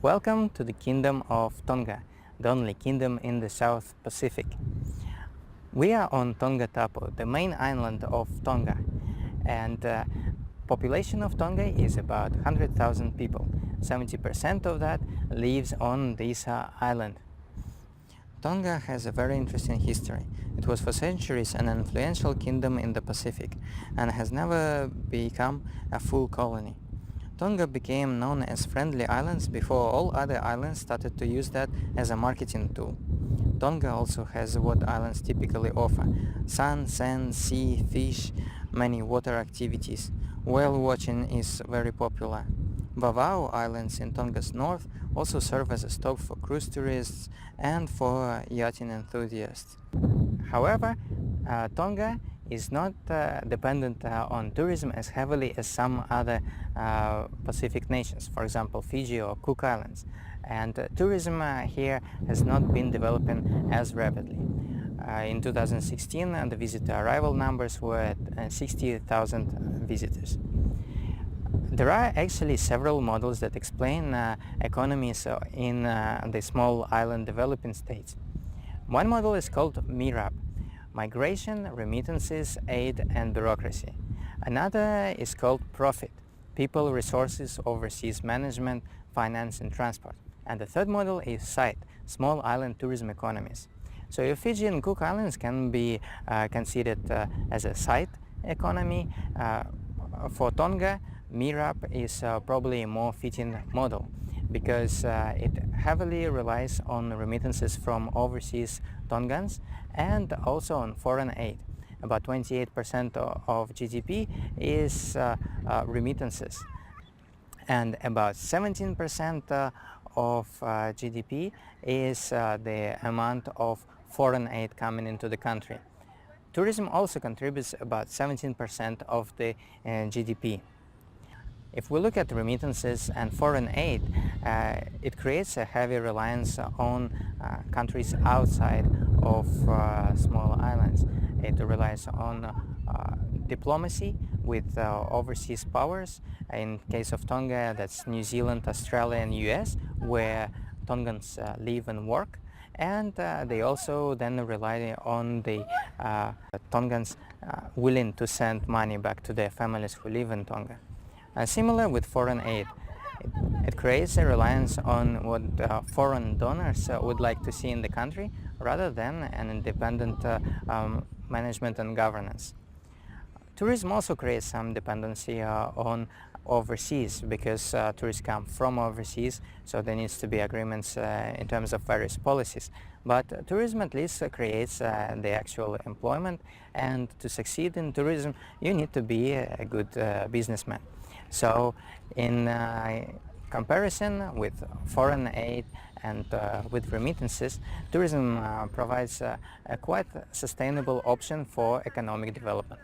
Welcome to the Kingdom of Tonga, the only kingdom in the South Pacific. We are on Tonga Tapu, the main island of Tonga, and population of Tonga is about 100,000 people. 70% of that lives on this island. Tonga has a very interesting history. It was for centuries an influential kingdom in the Pacific and has never become a full colony. Tonga became known as Friendly Islands before all other islands started to use that as a marketing tool. Tonga also has what islands typically offer: sun, sand, sea, fish, many water activities. Whale watching is very popular. Vava'o Islands in Tonga's north also serve as a stop for cruise tourists and for yachting enthusiasts. However, Tonga is not dependent on tourism as heavily as some other Pacific nations, for example Fiji or Cook Islands, and tourism here has not been developing as rapidly. In 2016 the visitor arrival numbers were at 60,000 visitors. There are actually several models that explain economies in the small island developing states. One model is called MIRAP: migration, remittances, aid and bureaucracy. Another is called PROFIT: people, resources, overseas management, finance and transport. And the third model is SITE: small island tourism economies. So if Fiji and Cook Islands can be considered as a SITE economy, for Tonga, MIRAP is probably a more fitting model because it heavily relies on remittances from overseas Tongans and also on foreign aid. About 28% of GDP is remittances, and about 17% of GDP is the amount of foreign aid coming into the country. Tourism also contributes about 17% of the GDP. If we look at remittances and foreign aid, it creates a heavy reliance on countries outside of small islands. It relies on diplomacy with overseas powers. In case of Tonga, that's New Zealand, Australia and US, where Tongans live and work. And they also then rely on the Tongans willing to send money back to their families who live in Tonga. Similar with foreign aid, it creates a reliance on what foreign donors would like to see in the country rather than an independent management and governance. Tourism also creates some dependency on overseas because tourists come from overseas, so there needs to be agreements in terms of various policies. But tourism at least creates the actual employment, and to succeed in tourism you need to be a good businessman. So in comparison with foreign aid and with remittances, tourism provides a quite sustainable option for economic development.